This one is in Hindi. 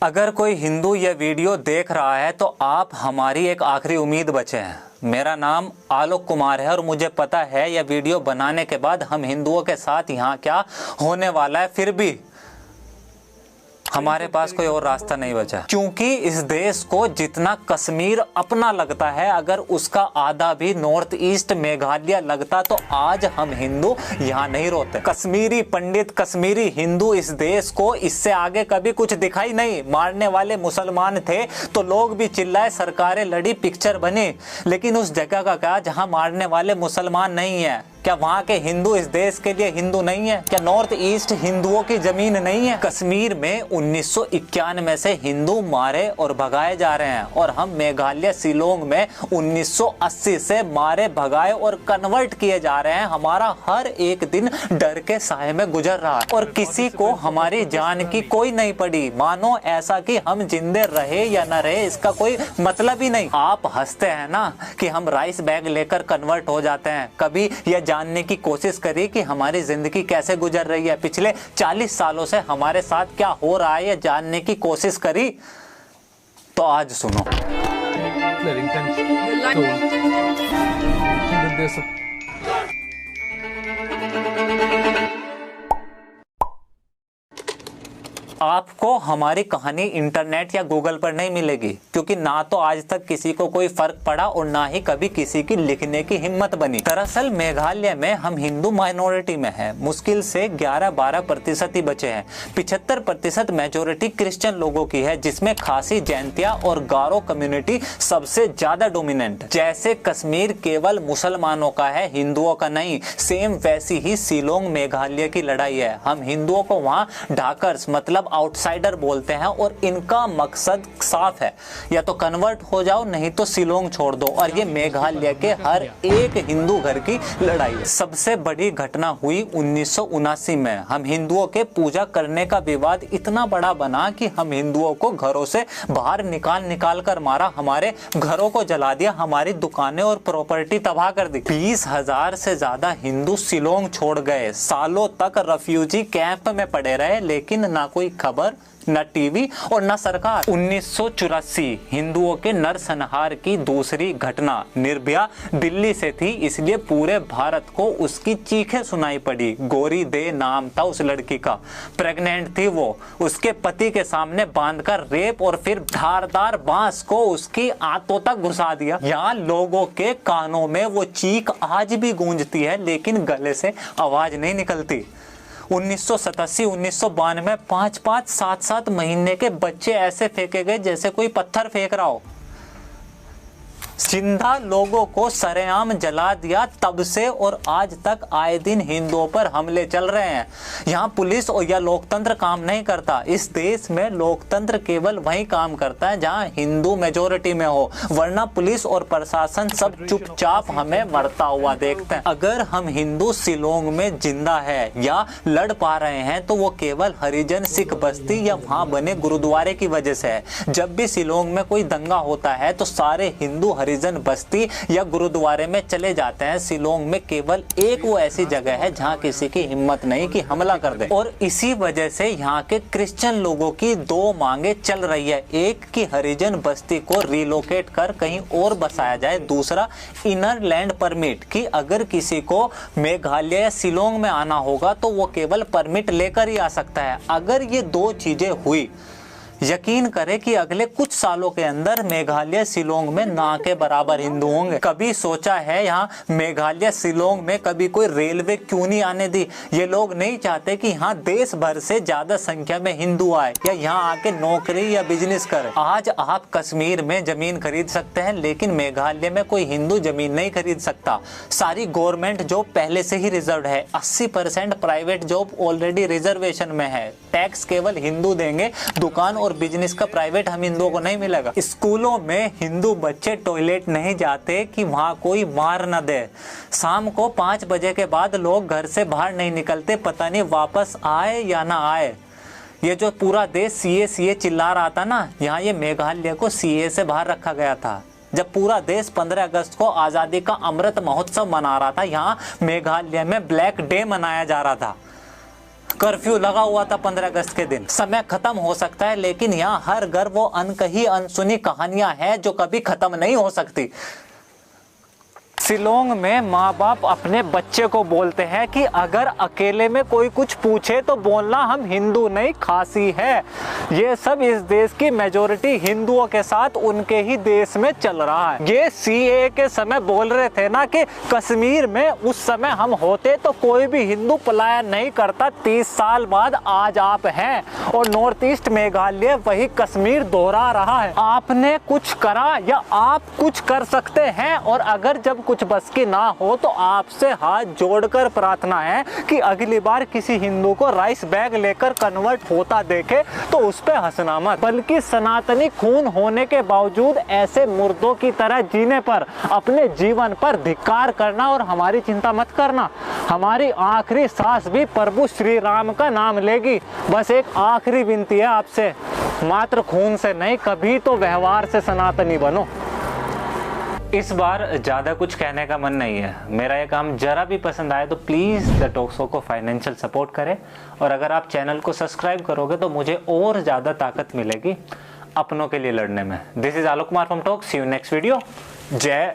अगर कोई हिंदू यह वीडियो देख रहा है तो आप हमारी एक आखिरी उम्मीद बचे हैं। मेरा नाम आलोक कुमार है और मुझे पता है यह वीडियो बनाने के बाद हम हिंदुओं के साथ यहाँ क्या होने वाला है, फिर भी हमारे पास कोई और रास्ता नहीं बचा, क्योंकि इस देश को जितना कश्मीर अपना लगता है, अगर उसका आधा भी नॉर्थ ईस्ट मेघालय लगता तो आज हम हिंदू यहाँ नहीं रोते। कश्मीरी पंडित, कश्मीरी हिंदू इस देश को इससे आगे कभी कुछ दिखाई नहीं। मारने वाले मुसलमान थे तो लोग भी चिल्लाए, सरकारें लड़ी, पिक्चर बनी, लेकिन उस जगह का क्या जहाँ मारने वाले मुसलमान नहीं है? क्या वहाँ के हिंदू इस देश के लिए हिंदू नहीं है? क्या नॉर्थ ईस्ट हिंदुओं की जमीन नहीं है? कश्मीर में 1991 से हिंदू मारे और भगाए जा रहे हैं और हम मेघालय शिलोंग में 1980 से मारे भगाए और कन्वर्ट किए जा रहे हैं। हमारा हर एक दिन डर के साए में गुजर रहा है और किसी को हमारी जान की कोई नहीं पड़ी। मानो ऐसा कि हम जिंदे रहे या न रहे इसका कोई मतलब ही नहीं। आप हंसते हैं ना कि हम राइस बैग लेकर कन्वर्ट हो जाते हैं। कभी यह जानने की कोशिश करी कि हमारी जिंदगी कैसे गुजर रही है, पिछले 40 सालों से हमारे साथ क्या हो रहा है, यह जानने की कोशिश करी? तो आज सुनो। आपको हमारी कहानी इंटरनेट या गूगल पर नहीं मिलेगी, क्योंकि ना तो आज तक किसी को कोई फर्क पड़ा और ना ही कभी किसी की लिखने की हिम्मत बनी। दरअसल मेघालय में हम हिंदू माइनॉरिटी में हैं। मुश्किल से 11-12% ही बचे हैं। 75% मेजोरिटी क्रिश्चियन लोगों की है, जिसमें खासी, जैंतिया और गारो कम्युनिटी सबसे ज्यादा डोमिनेंट। जैसे कश्मीर केवल मुसलमानों का है, हिंदुओं का नहीं, सेम वैसी ही शिलोंग मेघालय की लड़ाई है। हम हिंदुओं को वहाँ ढाकर्स मतलब आउटसाइडर बोलते हैं और इनका मकसद साफ है, या तो कन्वर्ट हो जाओ नहीं तो शिलोंग छोड़ दो। और ये मेघालय के हर एक हिंदू घर की लड़ाई है। सबसे बड़ी घटना हुई 1979 में। हम हिंदुओं के पूजा करने का विवाद इतना बड़ा बना कि हम हिंदुओं को घरों से बाहर निकाल कर मारा, हमारे घरों को जला दिया, हमारी दुकानें और प्रॉपर्टी तबाह कर दी। 20,000 से ज्यादा हिंदू शिलोंग छोड़ गए। सालों तक रेफ्यूजी कैंप में पड़े रहे, लेकिन ना कोई खबर, न टीवी और न सरकार। 1984 हिंदुओं के नरसंहार की दूसरी घटना निर्भया दिल्ली से थी, इसलिए पूरे भारत को उसकी चीखें सुनाई पड़ी। गौरी दे नाम था उस लड़की का, प्रेग्नेंट थी वो। उसके पति के सामने बांधकर रेप और फिर धारदार बांस को उसकी आंतों तक घुसा दिया। यहाँ लोगों के कानों में वो चीख आज भी गूंजती है, लेकिन गले से आवाज नहीं निकलती। 1987, 1992 5-5, 7-7 महीने के बच्चे ऐसे फेंके गए जैसे कोई पत्थर फेंक रहा हो। जिंदा लोगों को सरेआम जला दिया। तब से और आज तक आए दिन हिंदुओं पर हमले चल रहे हैं। यहाँ पुलिस और या लोकतंत्र काम नहीं करता। इस देश में लोकतंत्र केवल वहीं काम करता है जहाँ हिंदू मेजोरिटी में हो, वरना पुलिस और प्रशासन सब चुपचाप हमें मरता हुआ देखते हैं। अगर हम हिंदू शिलोंग में जिंदा है या लड़ पा रहे हैं तो वो केवल हरिजन सिख बस्ती या वहाँ बने गुरुद्वारे की वजह से है। जब भी शिलोंग में कोई दंगा होता है तो सारे हिंदू हरिजन बस्ती या गुरुद्वारे में चले जाते हैं। शिलोंग में केवल एक वो ऐसी जगह है जहां किसी की हिम्मत नहीं कि हमला कर दे। और इसी वजह से यहाँ के क्रिश्चियन लोगों की दो मांगे चल रही है। एक कि हरिजन बस्ती को रिलोकेट कर कहीं और बसाया जाए, दूसरा इनर लैंड परमिट कि अगर किसी को मेघालय या शिलोंग में आना होगा तो वो केवल परमिट लेकर ही आ सकता है। अगर ये दो चीजें हुई, यकीन करें कि अगले कुछ सालों के अंदर मेघालय शिलोंग में ना के बराबर हिंदू होंगे। कभी सोचा है यहाँ मेघालय शिलोंग में कभी कोई रेलवे क्यों नहीं आने दी? ये लोग नहीं चाहते कि यहाँ देश भर से ज्यादा संख्या में हिंदू आए या यहाँ आके नौकरी या बिजनेस करें। आज आप कश्मीर में जमीन खरीद सकते हैं, लेकिन मेघालय में कोई हिंदू जमीन नहीं खरीद सकता। सारी गवर्नमेंट जॉब पहले से ही रिजर्व है। 80% प्राइवेट जॉब ऑलरेडी रिजर्वेशन में है। टैक्स केवल हिंदू देंगे, दुकान और बिजनेस का प्राइवेट हम हिंदुओं को नहीं मिलेगा। स्कूलों में हिंदू बच्चे टॉयलेट नहीं जाते कि वहां कोई मार न दे। शाम को 5 बजे के बाद लोग घर से बाहर नहीं निकलते, पता नहीं वापस आए या ना आए। ये जो पूरा देश सीए चिल्ला रहा था ना, यहाँ ये मेघालय को सीए से बाहर रखा गया था। जब पूरा देश 15 अगस्त को आजादी का अमृत महोत्सव मना रहा था, यहाँ मेघालय में ब्लैक डे मनाया जा रहा था। कर्फ्यू लगा हुआ था 15 अगस्त के दिन। समय खत्म हो सकता है, लेकिन यहाँ हर घर वो अनकही अनसुनी कहानियां हैं जो कभी खत्म नहीं हो सकती। शिलोंग में माँ बाप अपने बच्चे को बोलते हैं कि अगर अकेले में कोई कुछ पूछे तो बोलना हम हिंदू नहीं खासी है। ये सब इस देश की मेजॉरिटी हिंदुओं के साथ उनके ही देश में चल रहा है। ये सीएए के समय बोल रहे थे ना कि कश्मीर में उस समय हम होते तो कोई भी हिंदू पलायन नहीं करता। 30 साल बाद आज आप हैं और नॉर्थ ईस्ट मेघालय वही कश्मीर दोहरा रहा है। आपने कुछ करा या आप कुछ कर सकते हैं, और अगर जब कुछ बस की ना हो तो आपसे हाथ जोड़कर प्रार्थना है कि अगली बार किसी हिंदू को राइस बैग लेकर कन्वर्ट होता देखे तो उस पे हंसना मत, बल्कि सनातनी खून होने के बावजूद ऐसे मुर्दों की तरह जीने पर, अपने जीवन पर धिक्कार करना और हमारी चिंता मत करना। हमारी आखिरी सांस भी प्रभु श्री राम का नाम लेगी। बस एक आखिरी विनती है आपसे, मात्र खून से नहीं, कभी तो व्यवहार से सनातनी बनो। इस बार ज़्यादा कुछ कहने का मन नहीं है। मेरा ये काम जरा भी पसंद आए तो प्लीज़ द टॉक शो को फाइनेंशियल सपोर्ट करें, और अगर आप चैनल को सब्सक्राइब करोगे तो मुझे और ज़्यादा ताकत मिलेगी अपनों के लिए लड़ने में। This is Alok Kumar from talk. See you next video. जय